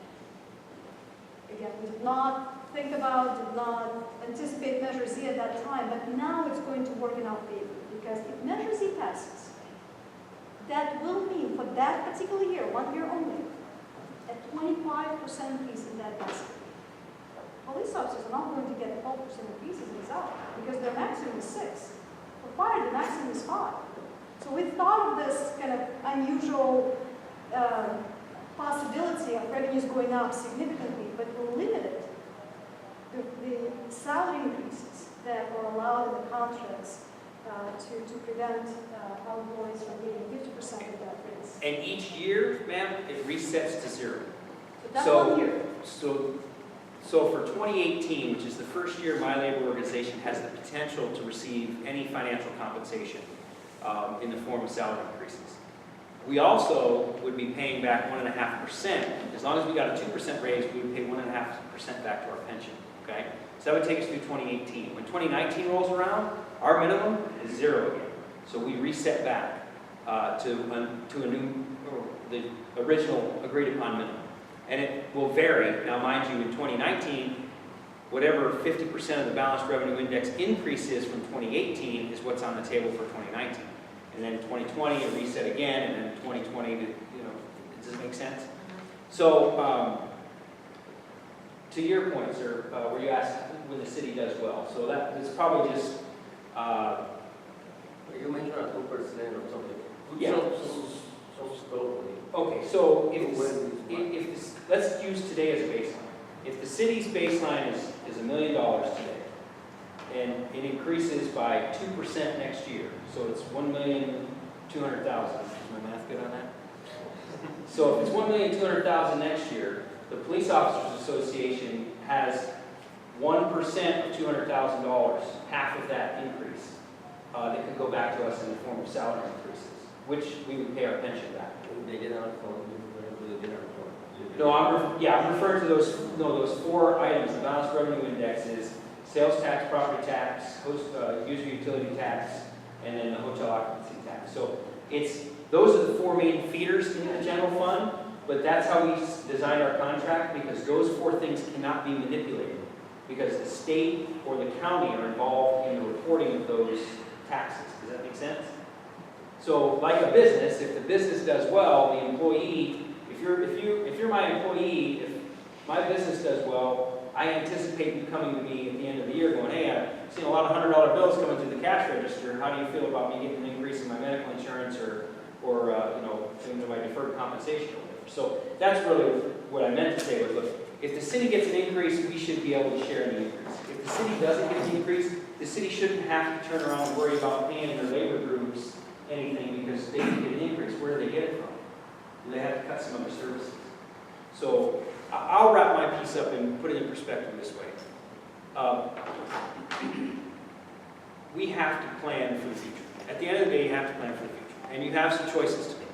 Again, we did not think about, did not anticipate Measure Z at that time, but now it's going to work in our favor. Because if Measure Z passes, that will mean for that particular year, 1 year only, a 25% increase in that basket. Police officers are not going to get 12% increases in salary because their maximum is 6. For fire, the maximum is 5. So we thought of this kind of unusual possibility of revenues going up significantly, but we'll limit it. The salary increases that are allowed in the contracts to prevent our employees from getting 50% of that raise. And each year, ma'am, it resets to 0. So that's 1 year. So for 2018, which is the first year my labor organization has the potential to receive any financial compensation in the form of salary increases. We also would be paying back 1.5%. As long as we got a 2% raise, we would pay 1.5% back to our pension, okay? So that would take us through 2018. When 2019 rolls around, our minimum is 0 again. So we reset back to a new, or the original agreed upon minimum. And it will vary. Now, mind you, in 2019, whatever 50% of the balanced revenue index increase is from 2018 is what's on the table for 2019. And then in 2020, it reset again, and then 2020, does it make sense? So, to your point, sir, where you asked when the city does well. So that is probably just... You mentioned a 2% or something. Yeah. Some scope. Okay, so if this, let's use today as a baseline. If the city's baseline is $1 million today, and it increases by 2% next year, so it's 1,200,000. Is my math good on that? So if it's 1,200,000 next year, the Police Officers Association has 1% of $200,000, half of that increase, that could go back to us in the form of salary increases, which we would pay our pension back. They get out from the dinner. No, I'm referring to those 4 items. The balanced revenue index is sales tax, property tax, user utility tax, and then the hotel occupancy tax. So those are the 4 main feeders in the general fund, but that's how we design our contract, because those 4 things cannot be manipulated, because the state or the county are involved in the reporting of those taxes. Does that make sense? So, like a business, if the business does well, the employee, if you're my employee, if my business does well, I anticipate you coming to me at the end of the year going, hey, I've seen a lot of $100 bills coming through the cash register. How do you feel about me getting an increase in my medical insurance or into my deferred compensation or whatever? So that's really what I meant to say was, look, if the city gets an increase, we should be able to share in the increase. If the city doesn't get the increase, the city shouldn't have to turn around and worry about paying their labor groups anything because they didn't get an increase. Where do they get it from? Do they have to cut some other services? So I'll wrap my piece up and put it in perspective this way. We have to plan for the future. At the end of the day, you have to plan for the future. And you have some choices to make.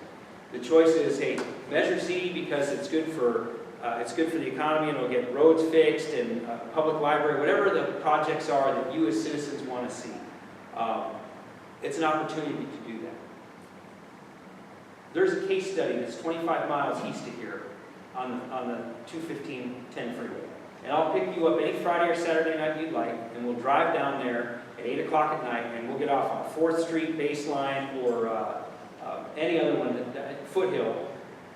The choice is, hey, Measure Z because it's good for the economy and it'll get roads fixed and public library, whatever the projects are that you as citizens want to see. It's an opportunity to do that. There's a case study that's 25 miles east of here on the 215-10 freeway. And I'll pick you up any Friday or Saturday night you'd like, and we'll drive down there at 8 o'clock at night, and we'll get off on 4th Street, Baseline, or any other one, Foothill,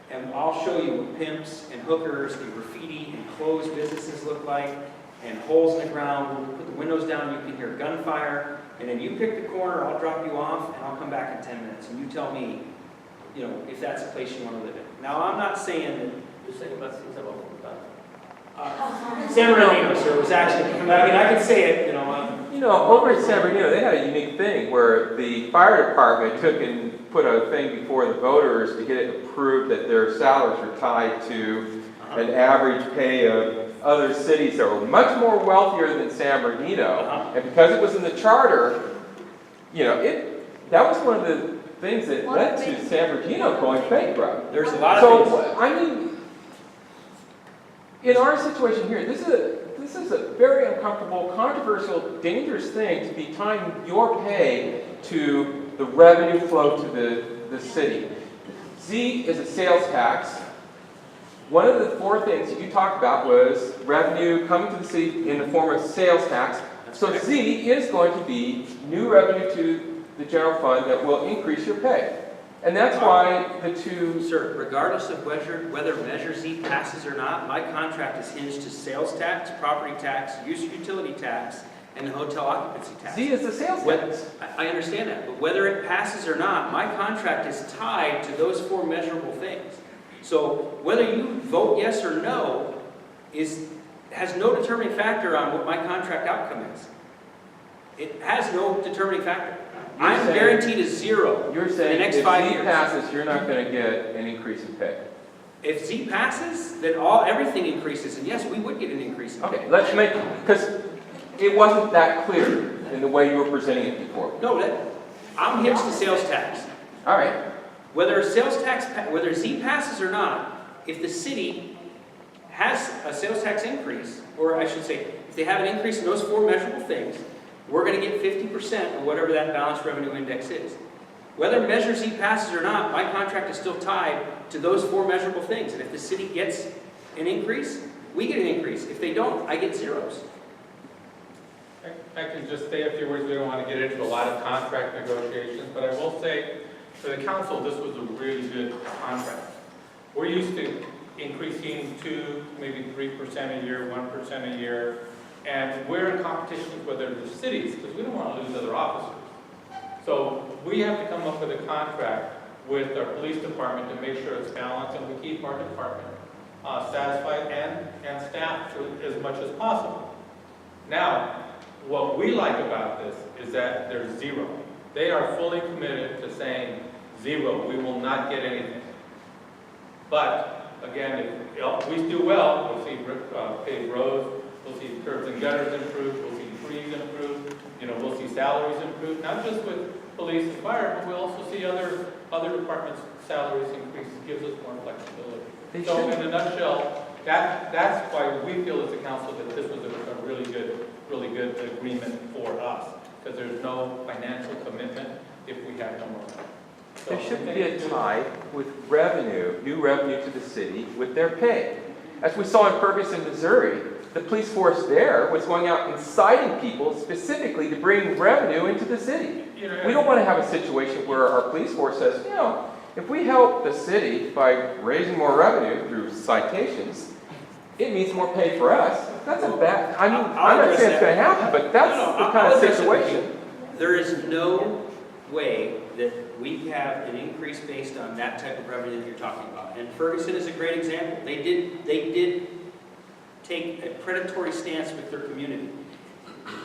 and I'll show you what pimps and hookers and graffiti and closed businesses look like, and holes in the ground. We'll put the windows down, you can hear gunfire, and then you pick the corner, I'll drop you off, and I'll come back in 10 minutes, and you tell me, you know, if that's a place you want to live in. Now, I'm not saying that You're saying bad things about Fontana. San Bernardino, sir, was actually, I mean, I can say it, you know. You know, over at San Bernardino, they had a unique thing where the fire department took and put a thing before the voters to get it approved that their salaries were tied to an average pay of other cities that were much more wealthier than San Bernardino. And because it was in the charter, you know, that was one of the things that led to San Bernardino going bankrupt. There's a lot of things. So, I mean, in our situation here, this is a very uncomfortable, controversial, dangerous thing to be tying your pay to the revenue flow to the city. Z is a sales tax. One of the 4 things that you talked about was revenue coming to the city in the form of sales tax. So Z is going to be new revenue to the general fund that will increase your pay. And that's why the two... Sir, regardless of whether Measure Z passes or not, my contract is hinged to sales tax, property tax, utility tax, and the hotel occupancy tax. Z is the sales tax. I understand that, but whether it passes or not, my contract is tied to those 4 measurable things. So whether you vote yes or no has no determining factor on what my contract outcome is. It has no determining factor. I'm guaranteed a 0 You're for the saying next if 5 Z years. passes, you're not going to get an increase in pay. If Z passes, then everything increases, and yes, we would get an increase in pay. Okay, let's make, because it wasn't that clear in the way you were presenting it before. No, I'm hitched to sales tax. All right. Whether Z passes or not, if the city has a sales tax increase, or I should say, if they have an increase in those 4 measurable things, we're going to get 50% of whatever that balanced revenue index is. Whether Measure Z passes or not, my contract is still tied to those 4 measurable things. And if the city gets an increase, we get an increase. If they don't, I get zeros. I can just say a few words. We don't want to get into a lot of contract negotiations, but I will say, for the council, this was a really good contract. We're used to increasing 2, maybe 3% a year, 1% a year, and we're in competition with other cities because we don't want to lose other officers. So we have to come up with a contract with our police department to make sure it's balanced and we keep our department satisfied and staffed as much as possible. Now, what we like about this is that there's 0. They are fully committed to saying 0. We will not get anything. But again, if we do well, we'll see paved roads, we'll see curbs and gutters improved, we'll see trees improved, we'll see salaries improved, not just with police and fire, but we'll also see other departments' salaries increase. It gives us more flexibility. So in a nutshell, that's why we feel as a council that this was a really good agreement for us, because there's no financial commitment if we have no more money. So There should be a tie with revenue, new revenue to the city, with their pay. As we saw in Ferguson, Missouri, the police force there was going out and citing people specifically to bring revenue into the city. We don't want to have a situation where our police force says, if we help the city by raising more revenue through citations, it means more pay for us. That's a bad, I'm not saying it's going to happen, but that's the kind of situation. There is no way that we have an increase based on that type of revenue that you're talking about. And Ferguson is a great example. They did take a predatory stance with their community.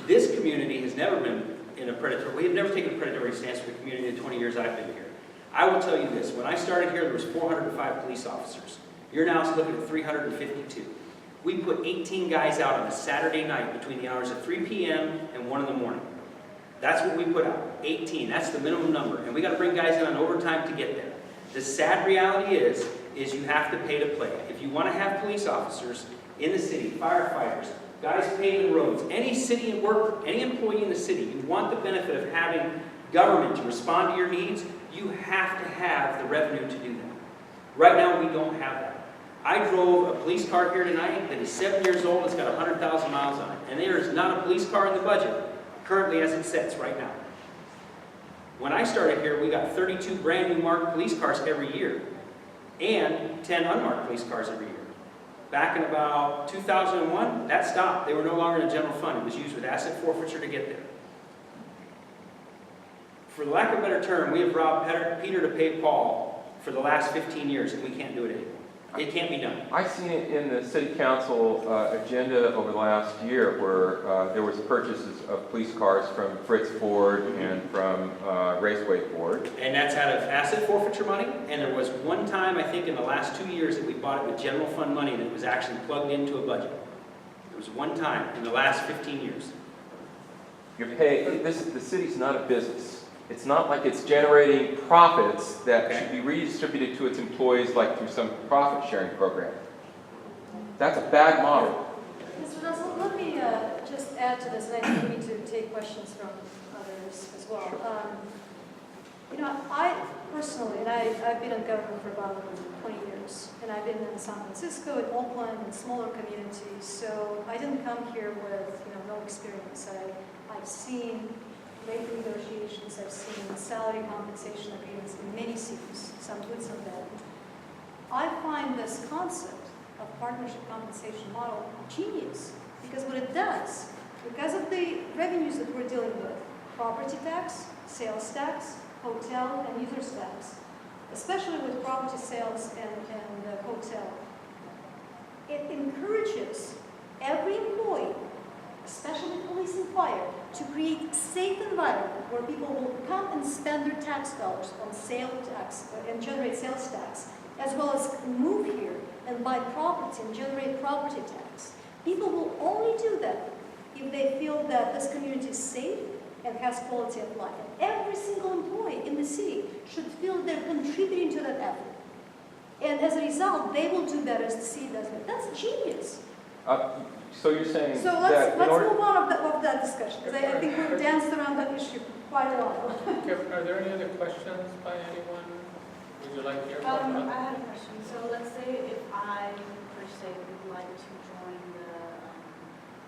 This community has never been in a predatory, we have never taken a predatory stance with the community in the 20 years I've been here. I will tell you this, when I started here, there was 405 police officers. You're now looking at 352. We put 18 guys out on a Saturday night between the hours of 3 p.m. and 1 in the morning. That's what we put out, 18. That's the minimum number. And we got to bring guys in on overtime to get there. The sad reality is you have to pay to play. If you want to have police officers in the city, firefighters, guys paving roads, any city worker, any employee in the city, you want the benefit of having government to respond to your needs, you have to have the revenue to do that. Right now, we don't have that. I drove a police car here tonight that is 7 years old, it's got 100,000 miles on it, and there is not a police car in the budget, currently as it sits right now. When I started here, we got 32 brand new marked police cars every year, and 10 unmarked police cars every year. Back in about 2001, that stopped. They were no longer in the general fund. It was used with asset forfeiture to get there. For lack of a better term, we have robbed Peter to pay Paul for the last 15 years, and we can't do it anymore. It can't be done. I've seen it in the city council agenda over the last year where there was purchases of police cars from Fritz Ford and from Raceway Ford. And that's out of asset forfeiture money, and there was one time, I think in the last 2 years, that we bought it with general fund money that was actually plugged into a budget. There was one time in the last 15 years. The city's not a business. It's not like it's generating profits that Okay. should be redistributed to its employees like through some profit sharing program. That's a bad model. Mr. Russell, let me just add to this, and I think we need to take questions from others as well. You know, I personally, and I've been in government for about 20 years, and I've been in San Francisco, in Oakland, and smaller communities, so I didn't come here with, no experience. I've seen rate negotiations, I've seen salary compensation agreements in many cities, some good, some bad. I find this concept of partnership compensation model genius, because what it does, because of the revenues that we're dealing with, property tax, sales tax, hotel and users tax, especially with property sales and hotel, it encourages every employee, especially police and fire, to create a safe environment where people will come and spend their tax dollars on sales tax and generate sales tax, as well as move here and buy property and generate property tax. People will only do that if they feel that this community is safe and has quality of life. And every single employee in the city should feel they're contributing to that effort. And as a result, they will do better as the city does better. That's genius. So you're saying So that let's move on of that discussion, because I think we've danced around that issue quite a lot. Are there any other questions by anyone? Would you like to hear more I about? had a question. So let's say if I, per se, would like to join the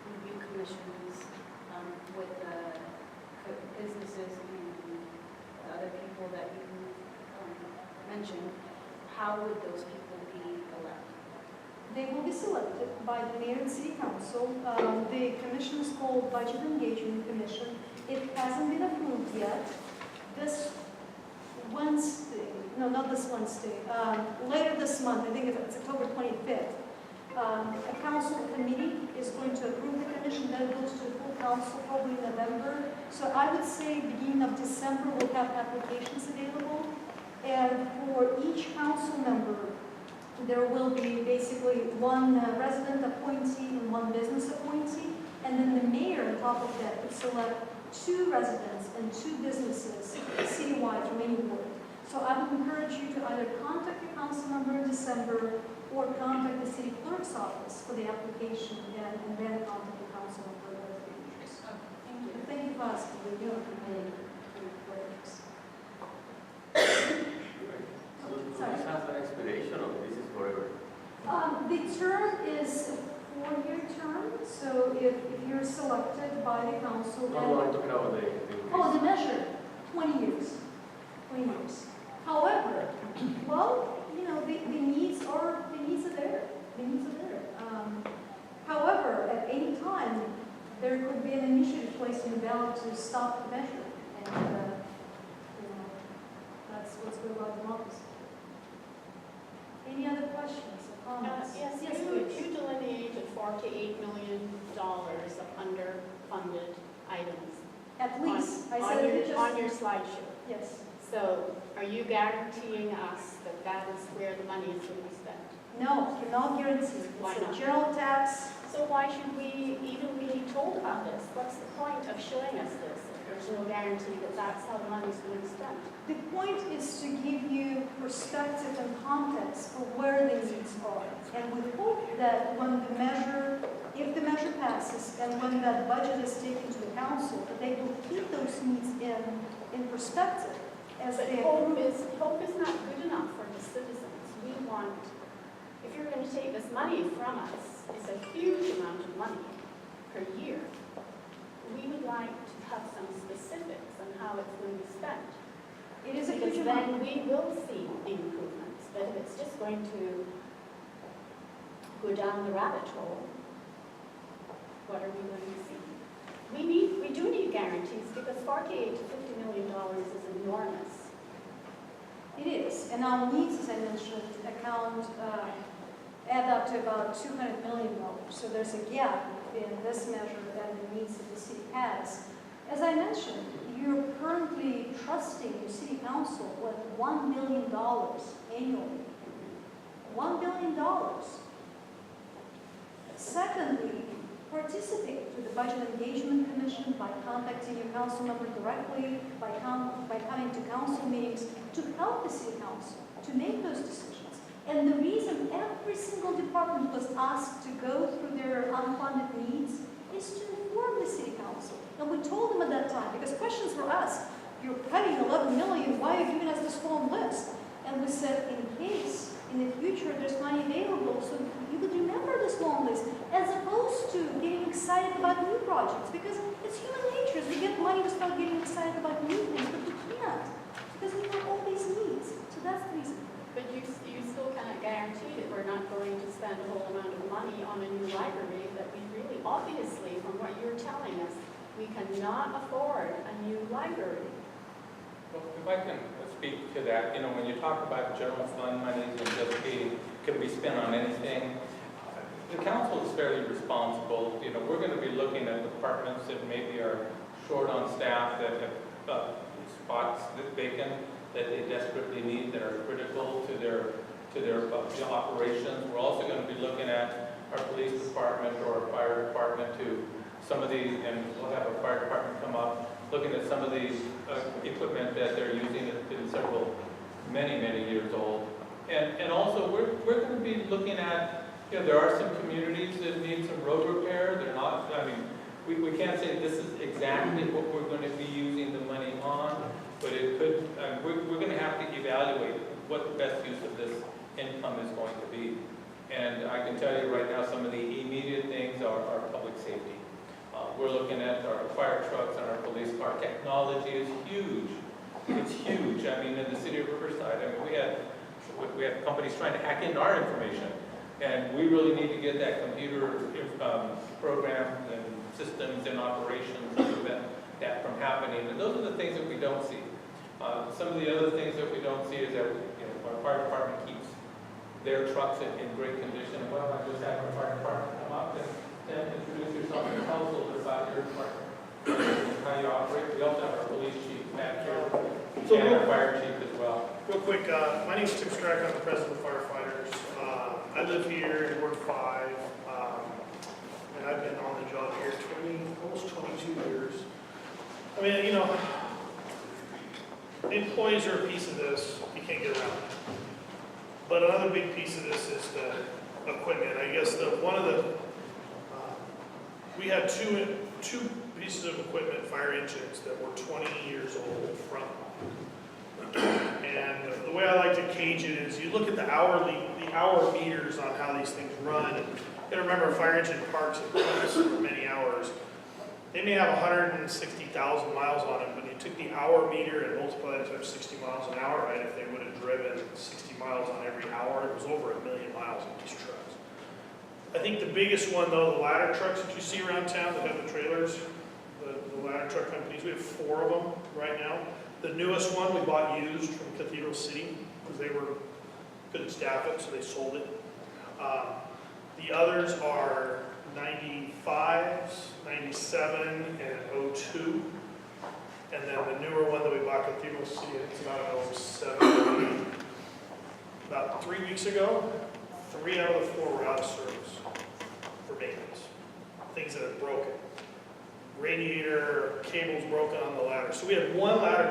review commissions with the businesses and the other people that you mentioned, how would those people be elected? They will be selected by the mayor and city council. The commission is called Budget Engagement Commission. It hasn't been approved yet. This Wednesday, no, not this Wednesday, later this month, I think it's October 25th, a council committee is going to approve the commission, then it goes to the full council probably in November. So I would say beginning of December we'll have applications available. And for each council member, there will be basically one resident appointee and one business appointee, and then the mayor on top of that would select 2 residents and 2 businesses citywide from any ward. So I would encourage you to either contact your council member in December or contact the city clerk's office for the application and then contact the council member with the interest. Thank you. Thank you for asking. We do appreciate your interest. So this has an expiration or this is forever? The term is a 4-year term, so if you're selected by the council, No, then... I'm talking about the increase. Oh, the measure, 20 years. 20 years. However, well, the needs are there. The needs are there. However, at any time, there could be an initiative placed on the ballot to stop the measure. And, that's what's good about democracy. Any other questions or comments? Yes, please. you delineated $4 to $8 million of underfunded items. At least, I on said it your, just... on your slideshow. Yes. So are you guaranteeing us that that is where the money is going to be spent? No, cannot guarantee. Why It's a not? general tax. So why should we, even we be told about this? What's the point of showing us this if there's no guarantee that that's how the money's going to be spent? The point is to give you perspective and context for where the needs are. And we hope that when the measure, if the measure passes, and when that budget is taken to the council, that they will keep those needs in perspective as But they hope approve. is not good enough for the citizens. We want, if you're going to take this money from us, it's a huge amount of money per year. We would like to have some specifics on how it's going to be spent. It is a Because huge then amount. we will see the improvements. But if it's just going to go down the rabbit hole, what are we going to see? We do need guarantees because $48 to $50 million is enormous. It is, and our needs, as I mentioned, add up to about $200 million. So there's a gap in this measure and the needs that the city has. As I mentioned, you're currently trusting your city council with $1 billion annually. $1 billion. Secondly, participate through the Budget Engagement Commission by contacting your council member directly, by coming to council meetings to help the city council to make those decisions. And the reason every single department was asked to go through their unfunded needs is to inform the city council. And we told them at that time, because questions were asked, you're cutting 11 million, why are you giving us this long list? And we said, in case in the future there's money available, so you would remember this long list, as opposed to getting excited about new projects, because it's human nature. As we get money, we start getting excited about new things, but we can't, because we have all these needs. So that's the reason. But you still cannot guarantee that we're not going to spend a whole amount of money on a new library that we really, obviously, from what you're telling us, we cannot afford a new library. Well, if I can speak to that, when you talk about general fund monies and just being, can be spent on anything, the council is fairly responsible. We're going to be looking at departments that maybe are short on staff, that have spots that vacant, that they desperately need, that are critical to their operations. We're also going to be looking at our police department or our fire department to some of these, and we'll have our fire department come up, looking at some of these equipment that they're using that's been many years old. And also we're going to be looking at, there are some communities that need some road repair. They're not, we can't say this is exactly what we're going to be using the money on, but it could, we're going to have to evaluate what the best use of this income is going to be. And I can tell you right now, some of the immediate things are public safety. We're looking at our fire trucks and our police car. Technology is huge. It's huge. In the city of Riverside, we had companies trying to hack into our information. And we really need to get that computer program and systems in operation to prevent that from happening. And those are the things that we don't see. Some of the other things that we don't see is that our fire department keeps their trucks in great condition. Well, I just had our fire department come up and introduce yourself and tell us a little bit about your department and how you operate. We also have our police chief back here and our fire chief as well. Real quick, my name is Tim Strack. I'm the president of Firefighters. I live here in Ward 5, and I've been on the job here almost 22 years. Employees are a piece of this. You can't get around it. But another big piece of this is the equipment. I guess we had two pieces of equipment, fire engines, that were 20 years old from. And the way I like to cage it is you look at the hour meters on how these things run. And you gotta remember, a fire engine parks and runs for many hours. They may have 160,000 miles on them, but you took the hour meter and multiplied it times 60 miles an hour, right? If they would have driven 60 miles on every hour, it was over 1 million miles on these trucks. I think the biggest one, though, the ladder trucks that you see around town that have the trailers, the ladder truck companies, we have 4 of them right now. The newest one we bought used from Cathedral City because they couldn't staff it, so they sold it. The others are 95s, 97, and 02. And then the newer one that we bought Cathedral City, it's about an 07. About 3 weeks ago, 3 out of the 4 were out of service for maintenance. things that have broken. Radiator, cables broken on the ladder. So we had one ladder